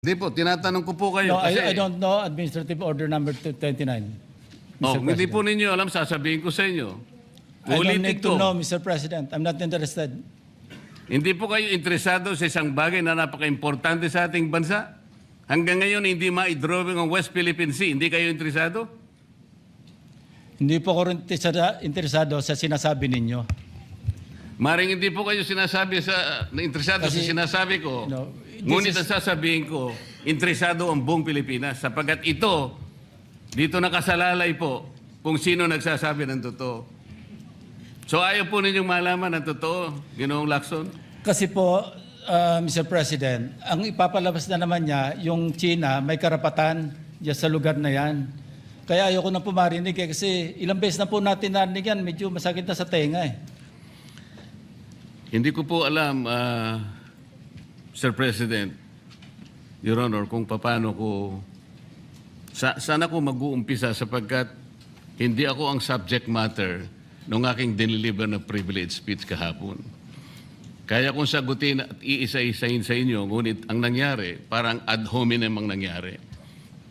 Hindi po, tinatanong ko po kayo No, kasi... I don't know Administrative Order number 29. Oh, Mr. hindi President. po ninyo alam, sasabihin ko sa inyo. I don't Ulitin need to ko, know, Mr. President. I'm not interested. hindi po kayo interesado sa isang bagay na napaka-importante sa ating bansa? Hanggang ngayon, hindi ma-drawing ang West Philippine Sea. Hindi kayo interesado? Hindi po ako rin interesado sa sinasabi ninyo. Maring hindi po kayo sinasabi interesado sa Kasi, sinasabi ko. no, Ngunit ang sasabihin ko, interesado ang buong Pilipinas. Sapagkat ito, dito nakasalalay po kung sino nagsasabi ng totoo. So ayaw po ninyong malaman ang totoo, Ginoong Lacson? Kasi po, Mr. President, ang ipapalabas na naman niya, yung China, may karapatan dyan sa lugar na yan. Kaya ayoko na po marinig kasi ilang beses na po natin narinig yan, medyo masakit na sa tenga eh. Hindi ko po alam, Sir President, Your Honor, kung paano ko... Saan ako mag-uumpisa sapagkat hindi ako ang subject matter ng aking diniliver na privilege speech kahapon. Kaya kong sagutin at iisa-isahin sa inyo, ngunit ang nangyari, parang ad hominem ang nangyari.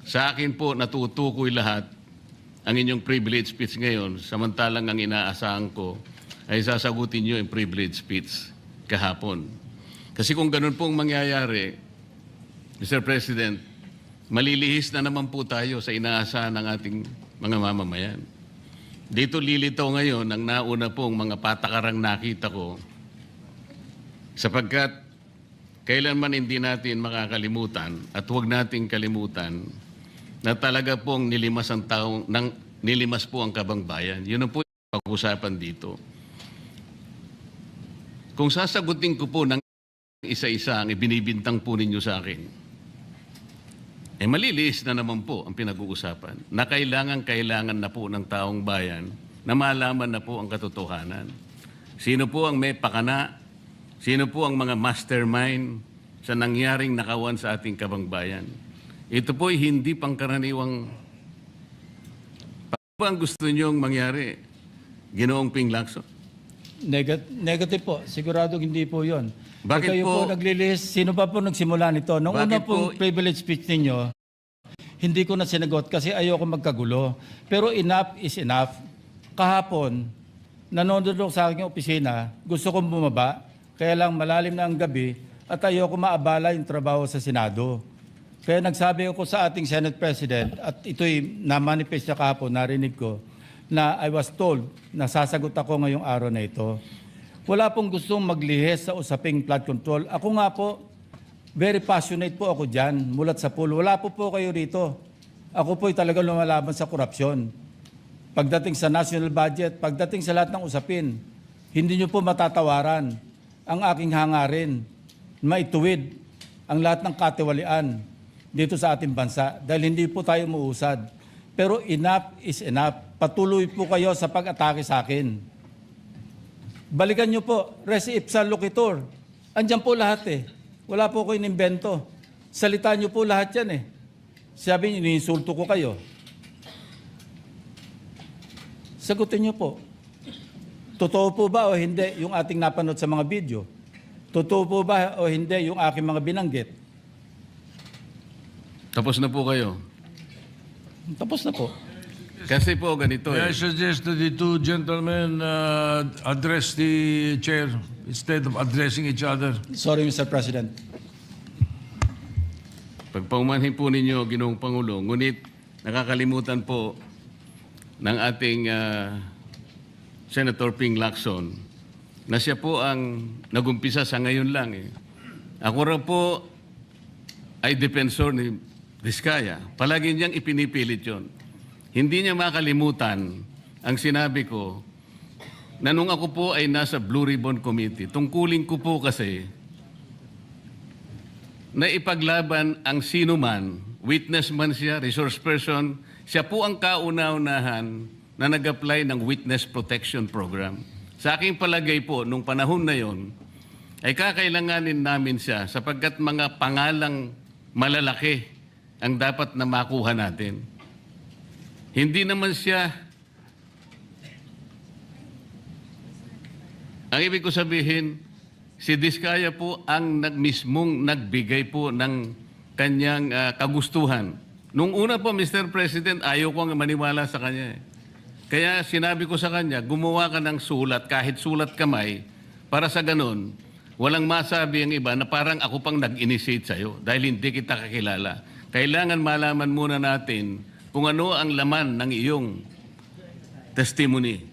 Sa akin po, natutukoy lahat ang inyong privilege speech ngayon, samantalang ang inaasahan ko ay sasagutin nyo yung privilege speech kahapon. Kasi kung ganun pong mangyayari, Mr. President, malilihis na naman po tayo sa inaasahan ng ating mga mamamayan. Dito lilitaw ngayon ang nauna pong mga patakarang nakita ko sapagkat kailanman hindi natin makakalimutan at huwag nating kalimutan na talaga pong nilimas po ang kabangbayan. Yun ang po yung pag-usapan dito. Kung sasagutin ko po ng isa-isa ang ibinibintang po ninyo sa akin, maliliis na naman po ang pinag-uusapan na kailangan na po ng taong bayan na malaman na po ang katotohanan. Sino po ang may pakana? Sino po ang mga mastermind sa nangyaring nakawan sa ating kabangbayan? Ito po ay hindi pangkaraniwang... Paano ang gusto niyong mangyari, Ginoong Ping Lacson? Negative po. Sigurado hindi po yun. Bakit kayo po naglilihis, sino pa po nagsimula nito? Nung una pong privilege speech ninyo, hindi ko na sinagot kasi ayoko magkagulo. Pero enough is enough. Kahapon, nanonood ako sa aking opisina, gusto kong bumaba, kaya lang malalim na ang gabi at ayoko maabala yung trabaho sa Senado. Kaya nagsabi ako sa ating Senate President at ito'y na-manifest niya kahapon, narinig ko, na I was told na sasagot ako ngayong araw na ito. Wala pong gustong maglihis sa usaping flood control. Ako nga po, very passionate po ako dyan, mulat sa pool. Wala po kayo rito. Ako po'y talagang lumalaban sa korupsyon. Pagdating sa national budget, pagdating sa lahat ng usapin, hindi nyo po matatawaran ang aking hangarin, maituwid ang lahat ng katiwalian dito sa ating bansa dahil hindi po tayo muusad. Pero enough is enough. Patuloy po kayo sa pag-atake sa akin. Balikan nyo po, res ipsa loquitur. Andyan po lahat eh. Wala po ko inimbento. Salita nyo po lahat yan eh. Sabi nyo, iniinsulto ko kayo. Sagutin nyo po. Totoo po ba o hindi yung ating napanood sa mga video? Totoo po ba o hindi yung aking mga binanggit? Tapos na po kayo. Tapos na po. Kasi po ganito May I suggest that the two gentlemen address the chair instead of addressing each other. Sorry, Mr. President. Pagpaumanhin po ninyo, Ginoong Pangulo, ngunit nakakalimutan po ng ating Senator Ping Lacson na siya po ang nagumpisa sa ngayon lang. Ako raw po ay defensor ni Vizcaya. Palagi niyang ipinipilit yun. Hindi niya makalimutan ang sinabi ko na nung ako po ay nasa Blue Ribbon Committee, tungkulin ko po kasi na ipaglaban ang sino man, witness man siya, resource person, siya po ang kauna-unahan na nag-apply ng Witness Protection Program. Sa aking palagay po, nung panahon na yon, ay kakailanganin namin siya sapagkat mga pangalang malalaki ang dapat na makuha natin. Hindi naman siya, ang ibig ko sabihin, si Vizcaya po ang mismong nagbigay po ng kanyang kagustuhan. Nung una po, Mr. President, ayaw ko nga maniwala sa kanya. Kaya sinabi ko sa kanya, gumawa ka ng sulat, kahit sulat kamay, para sa ganun, walang masabi ang iba na parang ako pang nag-initiate sa'yo dahil hindi kita kakilala. Kailangan malaman muna natin kung ano ang laman ng iyong testimony.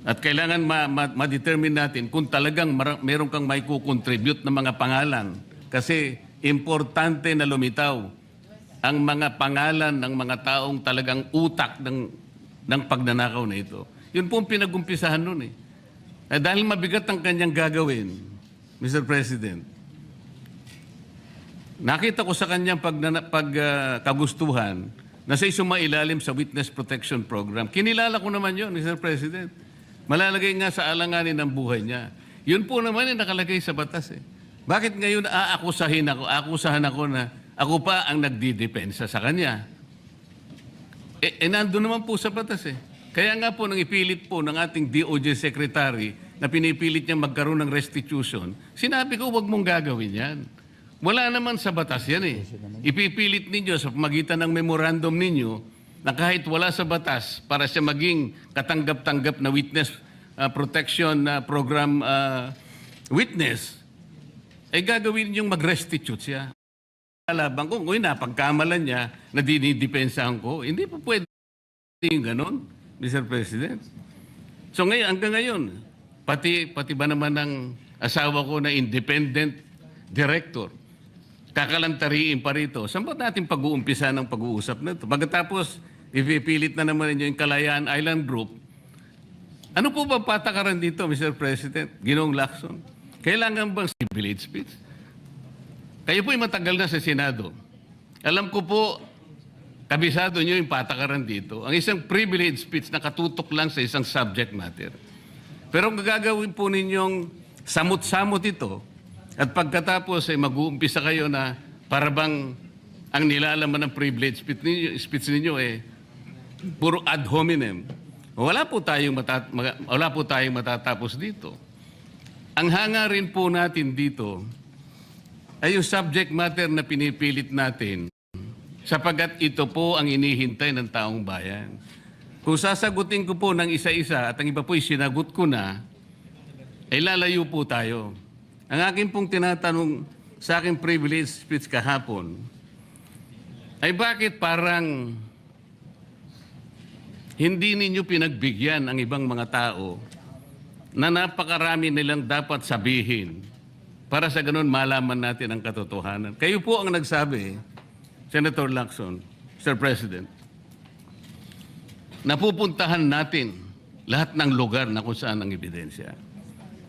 At kailangan ma-determine natin kung talagang meron kang may kukontribute na mga pangalan. Kasi importante na lumitaw ang mga pangalan ng mga taong talagang utak ng pagnanakaw na ito. Yun po ang pinag-umpisahan nun eh. Dahil mabigat ang kanyang gagawin, Mr. President, nakita ko sa kanyang kagustuhan na siya sumailalim sa Witness Protection Program. Kinilala ko naman yun, Mr. President. Malalagay nga sa alanganin ng buhay niya. Yun po naman ay nakalagay sa batas eh. Bakit ngayon akusahan ako na ako pa ang nagdidepensa sa kanya? Nandun naman po sa batas eh. Kaya nga po nang ipilit po ng ating DOJ Secretary na pinipilit niya magkaroon ng restitution, sinabi ko huwag mong gagawin yan. Wala naman sa batas yan eh. Ipipilit ninyo sa pamagitan ng memorandum ninyo na kahit wala sa batas para siya maging katanggap-tanggap na witness protection program witness, ay gagawin yung mag-restitute siya. Alabang ko, kung napagkamalan niya na dinidepensahan ko, hindi po pwede yung ganon, Mr. President. So ngayon, hanggang ngayon, pati ba naman ng asawa ko na independent director, kakalantariin pa rito. Saan ba natin pag-uumpisa ng pag-uusap na ito? Pagkatapos, ipipilit na naman ninyo yung Kalayaan Island Group. Ano po ba patakaran dito, Mr. President? Ginoong Lacson? Kailangan bang privilege speech? Kayo po'y matagal na sa Senado. Alam ko po, kabisado nyo yung patakaran dito. Ang isang privilege speech na katutok lang sa isang subject matter. Pero kung gagawin po ninyong samot-samot ito, at pagkatapos ay mag-uumpisa kayo na parabang ang nilalaman ng privilege speech ninyo eh puro ad hominem. Wala po tayong matatapos dito. Ang hangarin po natin dito ay yung subject matter na pinipilit natin sapagkat ito po ang inihintay ng taong bayan. Kung sasagutin ko po ng isa-isa at ang iba po'y sinagot ko na, ay lalayo po tayo. Ang akin pong tinatanong sa aking privilege speech kahapon ay bakit parang hindi ninyo pinagbigyan ang ibang mga tao na napakarami nilang dapat sabihin para sa ganun malaman natin ang katotohanan. Kayo po ang nagsabi, Senator Lacson, Sir President, napupuntahan natin lahat ng lugar na kung saan ang ebidensya.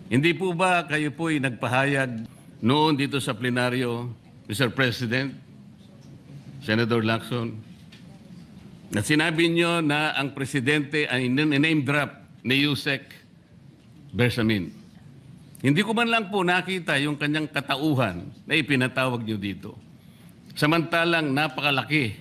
Hindi po ba kayo po'y nagpahayag noon dito sa plenaryo, Mr. President, Senator Lacson, na sinabi nyo na ang presidente ay name drop ni Yusek Bersamin. Hindi ko man lang po nakita yung kanyang katauhan na ipinatawag nyo dito. Samantalang napakalaki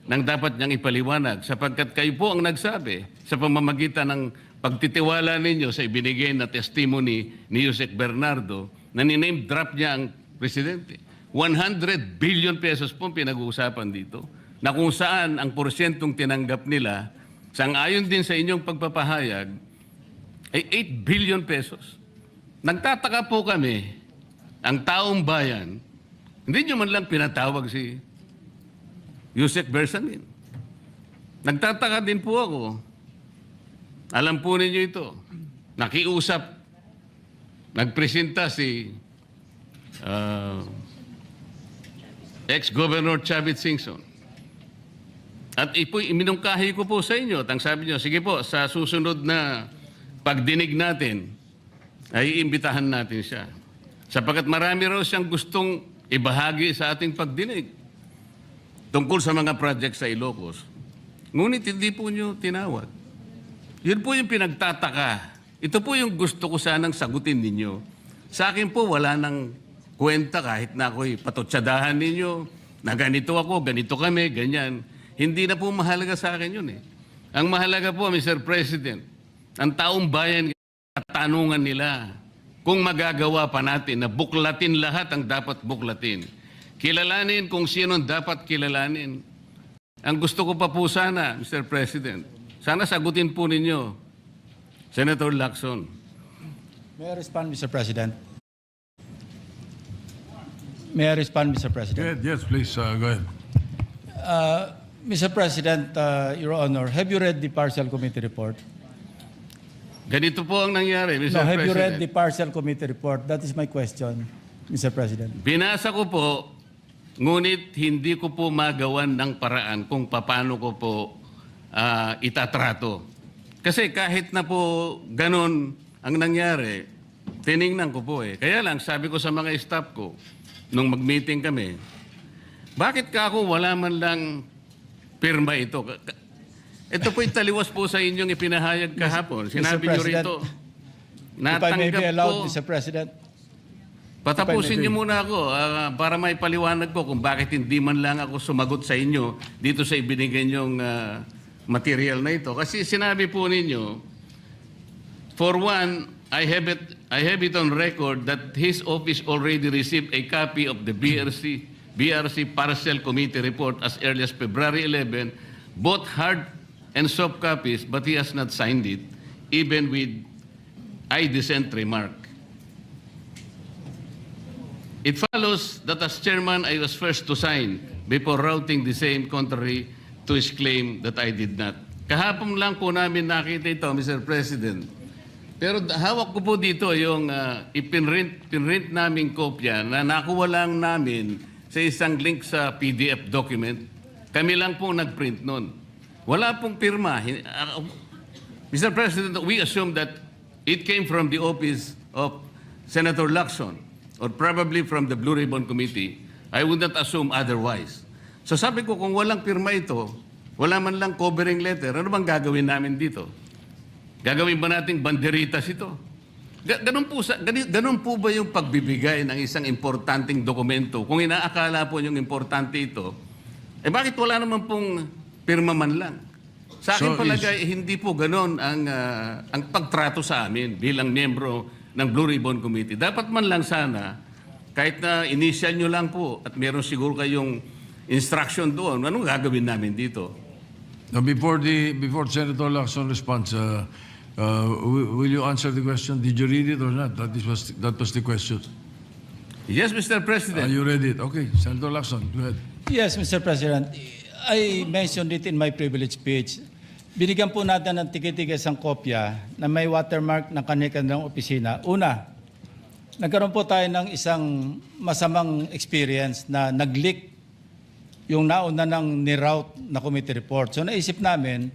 ng dapat niyang ipaliwanag sapagkat kayo po ang nagsabi sa pamamagitan ng pagtitiwala ninyo sa ibinigay na testimony ni Yusek Bernardo na niname drop niya ang presidente. 100 billion pesos po pinag-uusapan dito na kung saan ang porsyentong tinanggap nila sang-ayon din sa inyong pagpapahayag ay 8 billion pesos. Nagtataka po kami, ang taong bayan, hindi nyo man lang pinatawag si Yusek Bersamin. Nagtataka din po ako. Alam po ninyo ito. Nakiusap, nagpresenta si ex-Governor Chavit Singson. At iminungkahi ko po sa inyo at ang sabi nyo, sige po, sa susunod na pagdinig natin, ay iimbitahan natin siya. Sapagkat marami raw siyang gustong ibahagi sa ating pagdinig tungkol sa mga project sa Ilocos. Ngunit hindi po nyo tinawag. Yun po yung pinagtataka. Ito po yung gusto ko sanang sagutin ninyo. Sa akin po, wala nang kwenta kahit na ako'y patutsadahan ninyo, na ganito ako, ganito kami, ganyan. Hindi na po mahalaga sa akin yun eh. Ang mahalaga po, Mr. President, ang taong bayan, katanungan nila kung magagawa pa natin na buklatin lahat ang dapat buklatin. kilalanin kung sino dapat kilalanin. Ang gusto ko pa po sana, Mr. President, sana sagutin po ninyo, Senator Lacson. May I respond, Mr. President? May I respond, Mr. President? Yes, please, go ahead. Mr. President, Your Honor, have you read the partial committee report? Ganito po ang nangyari, Mr. No, have you read President. the partial committee report? That is my question, Mr. President. Binasa ko po, ngunit hindi ko po magawan ng paraan kung paano ko po itatrato. Kasi kahit na po ganun ang nangyari, tiningnan ko po eh. Kaya lang, sabi ko sa mga staff ko, nung mag-meeting kami, bakit ka ako wala man lang pirma ito? Ito po'y taliwas po sa inyong ipinahayag kahapon. Sinabi nyo President, rito, If I may be natanggap allowed, ko. Mr. President. Patapusin niyo muna ako para may paliwanag ko kung bakit hindi man lang ako sumagot sa inyo dito sa ibinigay niyong material na ito. Kasi sinabi po ninyo, for one, I have it on record that his office already received a copy of the BRC Partial Committee Report as early as February 11, both hard and soft copies, but he has not signed it, even with I dissent remark. It follows that as chairman, I was first to sign before routing the same contrary to his claim that I did not. Kahapon lang po namin nakita ito, Mr. President. Pero hawak ko po dito yung ipinrint naming kopya na nakuha lang namin sa isang link sa PDF document. Kami lang po nagprint nun. Wala pong pirma. Mr. President, we assume that it came from the office of Senator Lacson or probably from the Blue Ribbon Committee. I would not assume otherwise. So sabi ko, kung walang pirma ito, wala man lang covering letter, ano bang gagawin namin dito? Gagawin ba nating banderitas ito? Ganun po ba yung pagbibigay ng isang importanteng dokumento? Kung inaakala po yung importante ito, bakit wala naman pong pirma man lang? Sa akin palagay, hindi po ganun ang pagtrato sa amin bilang miyembro ng Blue Ribbon Committee. Dapat man lang sana, kahit na initial nyo lang po at meron siguro kayong instruction doon, anong gagawin namin dito? Now, before Senator Lacson responds, will you answer the question? Did you read it or not? That was the question. Yes, Mr. President. You read it? Okay, Senator Lacson, go ahead. Yes, Mr. President. I mentioned it in my privilege speech. Binigyan po natin ng tikitikis ang kopya na may watermark ng kanilang opisina. Una, nagkaroon po tayo ng isang masamang experience na nag-leak yung nauna ng ni-route na committee report. So naisip namin,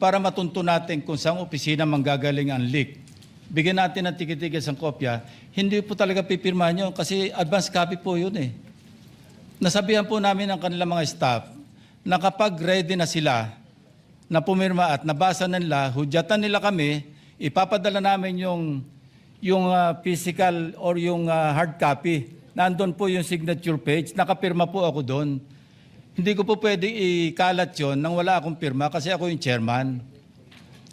para matunto natin kung saan opisina manggagaling ang leak, bigyan natin ng tikitikis ang kopya. Hindi po talaga pipirmahan yun kasi advance copy po yun eh. Nasabihan po namin ang kanilang mga staff na kapag ready na sila na pumirma at nabasa nila, hudyatan nila kami, ipapadala namin yung physical or yung hard copy. Nandun po yung signature page, nakapirma po ako doon. Hindi ko po pwede ikalat yon nang wala akong pirma kasi ako yung chairman.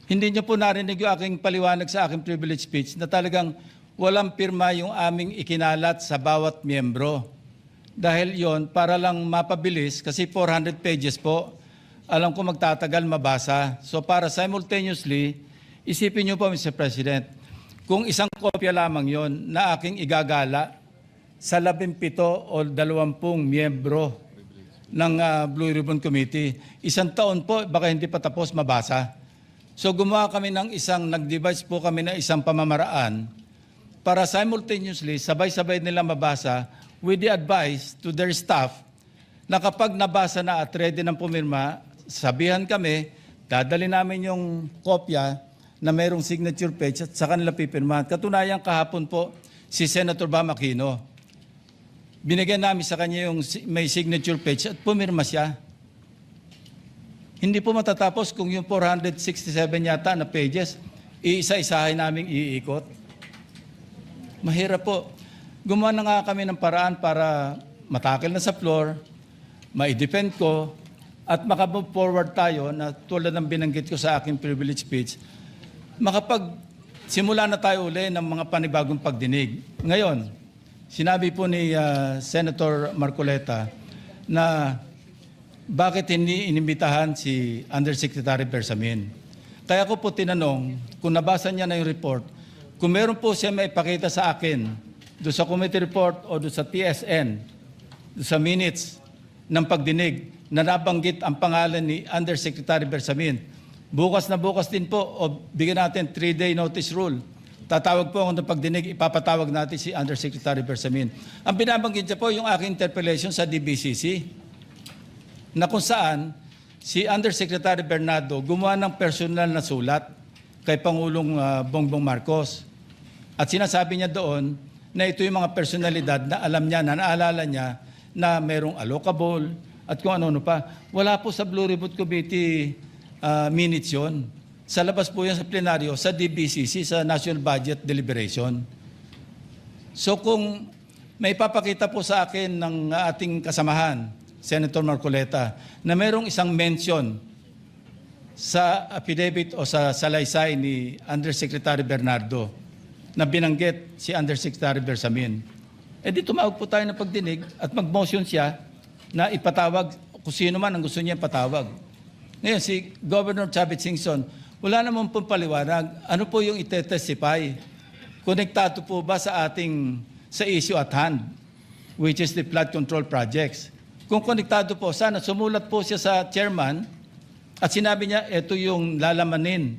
Hindi niyo po narinig yung aking paliwanag sa aking privilege speech na talagang walang pirma yung aming ikinalat sa bawat miyembro. Dahil yon para lang mapabilis kasi 400 pages po. Alam ko magtatagal mabasa. So para simultaneously, isipin niyo po Mr. President, kung isang kopya lamang yon na aking igagala sa 17 o 20 miyembro ng Blue Ribbon Committee, isang taon po, baka hindi pa tapos mabasa. So gumawa kami ng nag-devise po kami ng isang pamamaraan para simultaneously, sabay-sabay nila mabasa with the advice to their staff na kapag nabasa na at ready ng pumirma, sabihan kami, dadali namin yung kopya na mayroong signature page at sa kanila pipirmahan. Katunayan kahapon po si Senator Bam Aquino. Binigyan namin sa kanya yung may signature page at pumirma siya. Hindi po matatapos kung yung 467 yata na pages, iisa-isahin namin iikot. Mahirap po. Gumawa na nga kami ng paraan para matakil na sa floor, ma-defend ko, at makapag forward tayo na tulad ng binanggit ko sa aking privilege speech, simula na tayo uli ng mga panibagong pagdinig. Ngayon, sinabi po ni Senator Marcoleta na bakit hindi inimbitahan si Undersecretary Bersamin. Kaya ko po tinanong, kung nabasa niya na yung report, kung meron po siya may ipakita sa akin doon sa committee report o doon sa TSN, doon sa minutes ng pagdinig na nabanggit ang pangalan ni Undersecretary Bersamin. Bukas na bukas din po o bigyan natin 3-day notice rule. Tatawag po ako ng pagdinig, ipapatawag natin si Undersecretary Bersamin. Ang binabanggit niya po yung aking interpellation sa DBCC na kung saan si Undersecretary Bernardo gumawa ng personal na sulat kay Pangulong Bongbong Marcos. At sinasabi niya doon na ito yung mga personalidad na alam niya, na naalala niya na merong allocable at kung ano-ano pa. Wala po sa Blue Ribbon Committee minutes yun. Sa labas po yan sa plenaryo, sa DBCC, sa National Budget Deliberation. So kung may papakita po sa akin ng ating kasamahan, Senator Marcoleta, na merong isang mention sa affidavit o sa salaysay ni Undersecretary Bernardo na binanggit si Undersecretary Bersamin, di tumawag po tayo ng pagdinig at mag-motion siya na ipatawag kung sino man ang gusto niya ipatawag. Ngayon, si Governor Chavit Singson, wala naman pong paliwanag. Ano po yung itetestify? Konektado po ba sa issue at hand, which is the flood control projects? Kung konektado po, sana sumulat po siya sa chairman at sinabi niya, ito yung lalamanin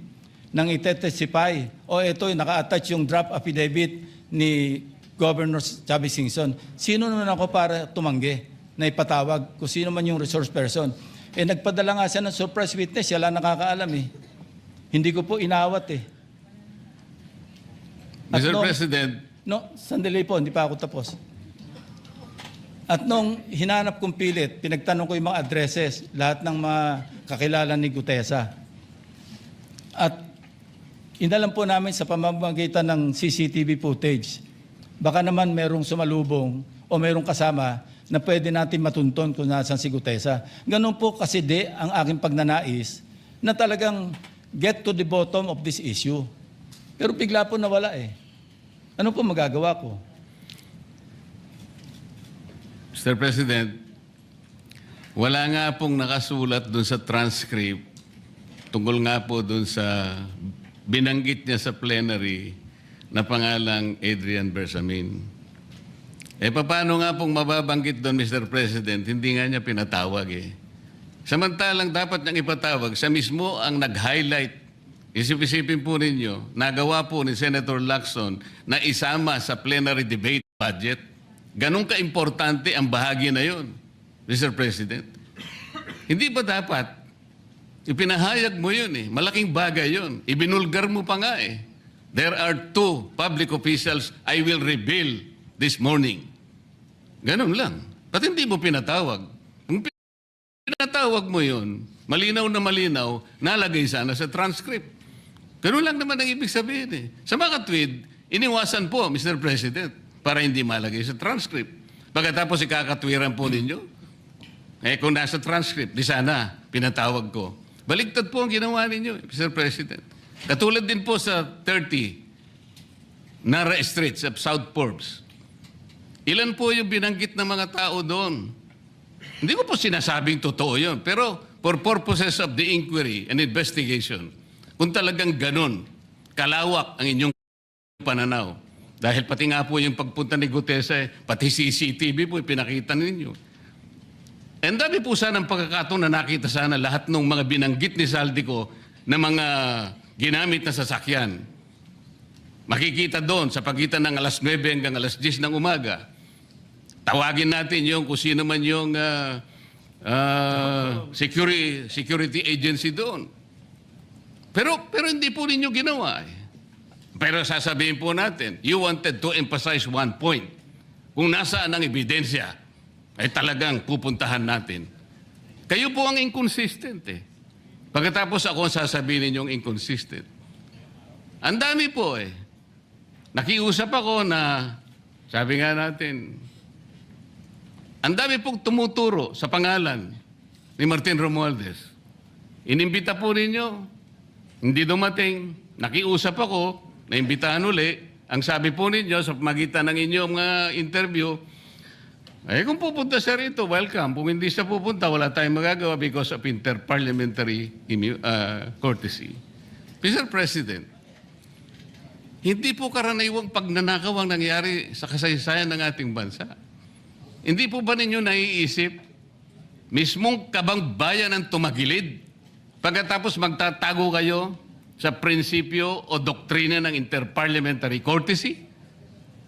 ng itetestify o ito yung naka-attach yung draft affidavit ni Governor Chavit Singson. Sino naman ako para tumanggi na ipatawag kung sino man yung resource person? Nagpadala nga siya ng surprise witness, siya lang nakakaalam eh. Hindi ko po inawat eh. At Mr. President, sandali po, hindi pa ako tapos. At nung hinanap kong pilit, pinagtanong ko yung mga addresses, lahat ng mga kakilala ni Gutesa. At inalam po namin sa pamamagitan ng CCTV footage, baka naman merong sumalubong o merong kasama na pwede natin matunton kung nasan si Gutesa. Ganun po kasi ang aking pagnanais na talagang get to the bottom of this issue. Pero bigla po nawala eh. Ano po magagawa ko? Mr. President, wala nga pong nakasulat dun sa transcript tungkol nga po dun sa binanggit niya sa plenary na pangalang Adrian Bersamin. Paano nga pong mababanggit doon, Mr. President? Hindi nga niya pinatawag eh. Samantalang dapat niyang ipatawag, siya mismo ang nag-highlight. Isip-isipin po ninyo, nagawa po ni Senator Lacson na isama sa plenary debate budget. Ganun ka-importante ang bahagi na yon, Mr. President. Hindi ba dapat? Ipinahayag mo yun eh. Malaking bagay yun. Ibinulgar mo pa nga eh. There are 2 public officials I will reveal this morning. Ganun lang. Ba't hindi mo pinatawag? Kung pinatawag mo yun, malinaw na malinaw, nalagay sana sa transcript. Ganun lang naman ang ibig sabihin eh. Sa mga tweet, iniwasan po, Mr. President, para hindi malagay sa transcript. Pagkatapos ikakatwiran po ninyo, kung nasa transcript, di sana pinatawag ko. Baligtad po ang ginawa ninyo, Mr. President. Katulad din po sa 30 Nara Streets of South Forbes. Ilan po yung binanggit ng mga tao doon? Hindi ko po sinasabing totoo yun, pero for purposes of the inquiry and investigation, kung talagang ganun, kalawak ang inyong pananaw. Dahil pati nga po yung pagpunta ni Gutesa, pati CCTV po pinakita ninyo. And dami po sana ng pagkakataon na nakita sana lahat ng mga binanggit ni Saldico na mga ginamit na sasakyan. Makikita doon sa pagitan ng alas 9 hanggang alas 10 ng umaga. Tawagin natin yung kung sino man yung security agency doon. Pero hindi po ninyo ginawa eh. Pero sasabihin po natin, you wanted to emphasize one point. Kung nasaan ang ebidensya, ay talagang pupuntahan natin. Kayo po ang inconsistent eh. Pagkatapos ako ang sasabihin ninyong inconsistent. Ang dami po eh. Nakiusap ako na, sabi nga natin, ang dami pong tumuturo sa pangalan ni Martin Romualdez. Inimbita po ninyo, hindi dumating, nakiusap ako, naimbitahan uli, Ang sabi po ninyo sa magitan ng inyong interview, kung pupunta siya rito, welcome. Kung hindi siya pupunta, wala tayong magagawa because of inter-parliamentary courtesy. Mr. President, hindi po karaniwang pagnanakaw ang nangyari sa kasaysayan ng ating bansa. Hindi po ba ninyo naiisip, mismong kabang bayan ang tumagilid pagkatapos magtatago kayo sa prinsipyo o doktrina ng inter-parliamentary courtesy?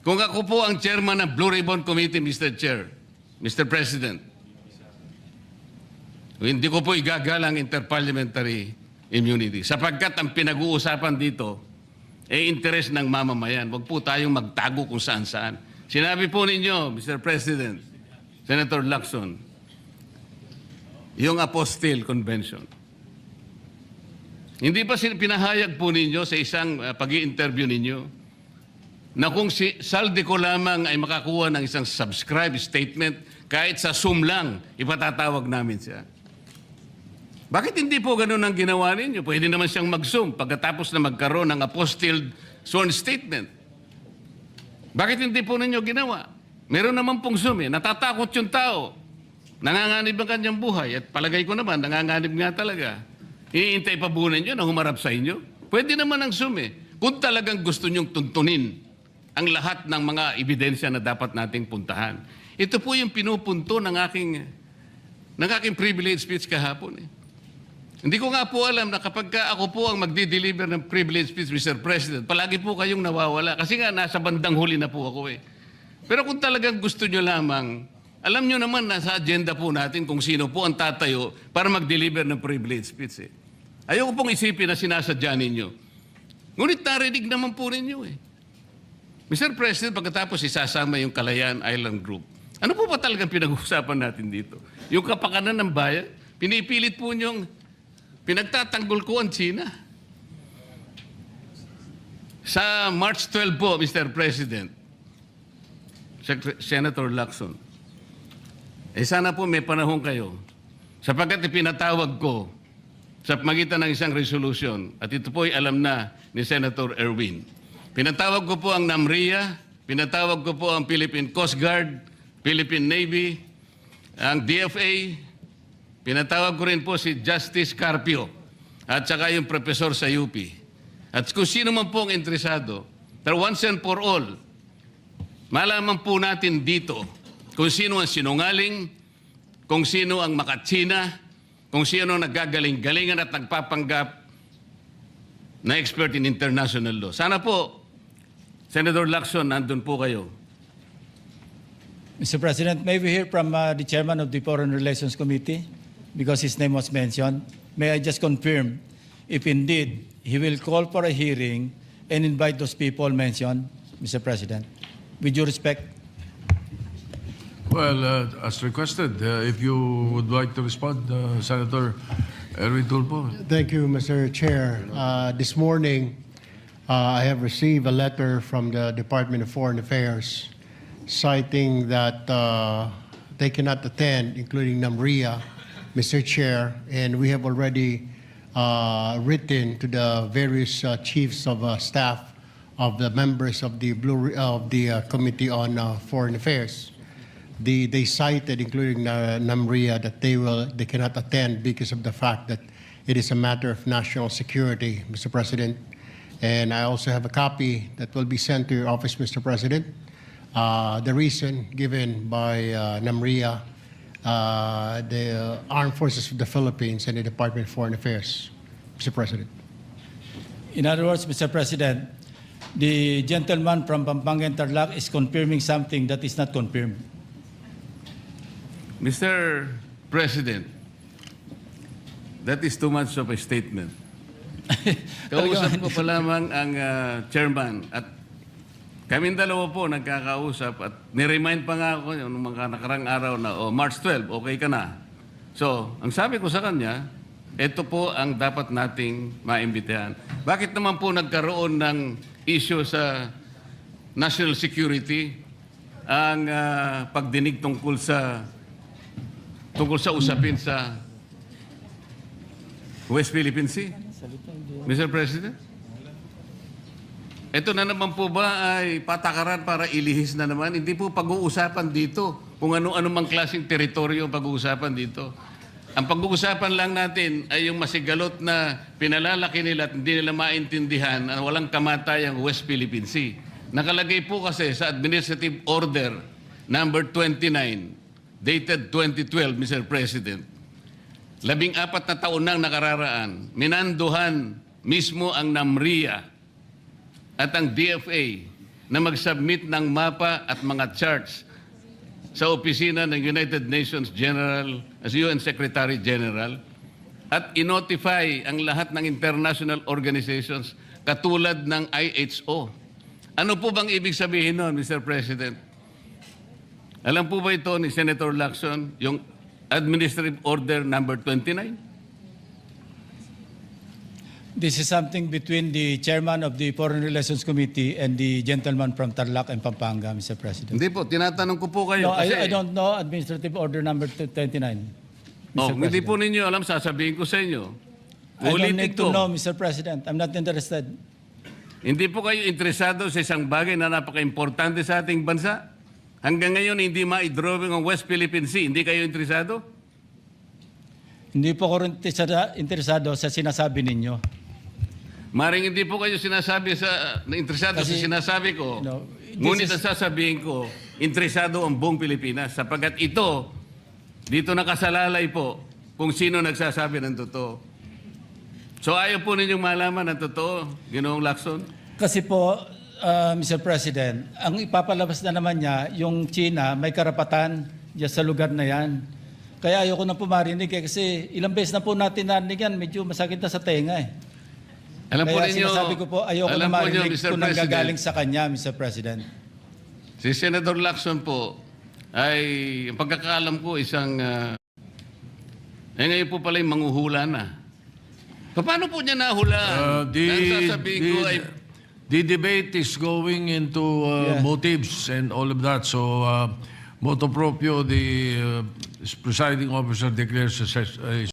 Kung ako po ang chairman ng Blue Ribbon Committee, Mr. Chair, Mr. President, hindi ko po igagalang inter-parliamentary immunity sapagkat ang pinag-uusapan dito ay interes ng mamamayan. Huwag po tayong magtago kung saan-saan. Sinabi po ninyo, Mr. President, Senator Lacson, yung Apostille Convention. Hindi ba pinahayag po ninyo sa isang pag-i-interview ninyo na kung si saldi ko lamang ay makakuha ng isang subscribe statement, kahit sa Zoom lang, ipatatawag namin siya. Bakit hindi po ganun ang ginawa ninyo? Pwede naman siyang mag-Zoom pagkatapos na magkaroon ng apostilled sworn statement. Bakit hindi po ninyo ginawa? Meron naman pong Zoom eh. Natatakot yung tao. Nanganganib ang kanyang buhay. At palagay ko naman, nanganganib nga talaga. Iniintay pa po ninyo na humarap sa inyo? Pwede naman ang Zoom eh. Kung talagang gusto nyong tuntunin ang lahat ng mga ebidensya na dapat nating puntahan. Ito po yung pinupunto ng aking privilege speech kahapon eh. Hindi ko nga po alam na kapag ako po ang magdi-deliver ng privilege speech, Mr. President, palagi po kayong nawawala. Kasi nga, nasa bandang huli na po ako eh. Pero kung talagang gusto nyo lamang, alam nyo naman nasa agenda po natin kung sino po ang tatayo para mag-deliver ng privilege speech eh. Ayoko pong isipin na sinasadya ninyo. Ngunit narinig naman po ninyo eh. Mr. President, pagkatapos isasama yung Kalayaan Island Group, ano po ba talagang pinag-uusapan natin dito? Yung kapakanan ng bayan, pinipilit po nyong pinagtatanggol ko ang China. Sa March 12 po, Mr. President, Senator Lacson, sana po may panahon kayo sapagkat ipinatawag ko sa magitan ng isang resolution at ito po ay alam na ni Senator Erwin. Pinatawag ko po ang NAMRIA, pinatawag ko po ang Philippine Coast Guard, Philippine Navy, ang DFA, pinatawag ko rin po si Justice Carpio at saka yung professor sa UP. At kung sino man po ang interesado, pero once and for all, malaman po natin dito kung sino ang sinungaling, kung sino ang makatsina, kung sino ang naggagaling-galingan at nagpapanggap na expert in international law. Sana po, Senator Lacson, nandun po kayo. Mr. President, may we hear from the chairman of the Foreign Relations Committee because his name was mentioned. May I just confirm if indeed he will call for a hearing and invite those people mentioned, Mr. President? With due respect. Well, as requested, if you would like to respond, Senator Erwin Tulfo. Thank you, Mr. Chair. This morning, I have received a letter from the Department of Foreign Affairs citing that they cannot attend, including NAMRIA, Mr. Chair, and we have already written to the various chiefs of staff of the members of the Committee on Foreign Affairs. They cited, including NAMRIA, that they cannot attend because of the fact that it is a matter of national security, Mr. President. And I also have a copy that will be sent to your office, Mr. President. The reason given by NAMRIA, the Armed Forces of the Philippines, and the Department of Foreign Affairs, Mr. President. In other words, Mr. President, the gentleman from Pampanga and Tarlac is confirming something that is not confirmed. Mr. President, that is too much of a statement. Kausap ko pa lamang ang chairman at kaming dalawa po nagkakausap at niremind pa nga ako yung mga nakarang araw na, March 12, okay ka na. So, ang sabi ko sa kanya, ito po ang dapat nating maimbitahan. Bakit naman po nagkaroon ng issue sa national security ang pagdinig tungkol sa usapin sa West Philippine Sea? Mr. President? ito na naman po ba ay patakaran para ilihis na naman? Hindi po pag-uusapan dito kung ano-ano mang klaseng teritoryo ang pag-uusapan dito. Ang pag-uusapan lang natin ay yung masigalot na pinalalaki nila at hindi nila maintindihan na walang kamatayang West Philippine Sea. Nakalagay po kasi sa Administrative Order number 29, dated 2012, Mr. President. 14 na taon nang nakararaan, minanduhan mismo ang NAMRIA at ang DFA na mag-submit ng mapa at mga charts sa opisina ng United Nations General as UN Secretary General at inotify ang lahat ng international organizations katulad ng IHO. Ano po bang ibig sabihin nun, Mr. President? Alam po ba ito ni Senator Lacson, yung Administrative Order number 29? This is something between the chairman of the Foreign Relations Committee and the gentleman from Tarlac and Pampanga, Mr. President. Hindi po, tinatanong ko po kayo No, kasi... I don't know Administrative Order number 29. Oh, Mr. hindi President. po ninyo alam, sasabihin ko sa inyo. I don't Ulitin need to ko. know, Mr. President. I'm not interested. Hindi po kayo interesado sa isang bagay na napaka-importante sa ating bansa? Hanggang ngayon, hindi ma-drawing ang West Philippine Sea. Hindi kayo interesado? Hindi po ako rin interesado sa sinasabi ninyo. Maring hindi po kayo sinasabi interesado sa Kasi, sinasabi ko. no, Ngunit this ang sasabihin ko, interesado ang buong Pilipinas. Sapagkat ito, dito nakasalalay po kung sino nagsasabi ng totoo. So ayaw po ninyong malaman ang totoo, Ginoong Lacson? Kasi po, Mr. President, ang ipapalabas na naman niya, yung China may karapatan dyan sa lugar na yan. Kaya ayoko na po marinig kasi ilang beses na po natin narinig yan, medyo masakit na sa tenga eh. Alam po Kaya ninyo, sinasabi ko po, ayoko alam na po ninyo, marinig Mr. kung nanggagaling President, sa kanya, Mr. President. si Senator Lacson po ay, ang pagkakaalam ko, isang, ngayon po pala yung manghuhula na. Paano po niya nahulaan? Ang sasabihin ko ay, The debate is going into motives and all of that. So, motu proprio, the presiding officer declares a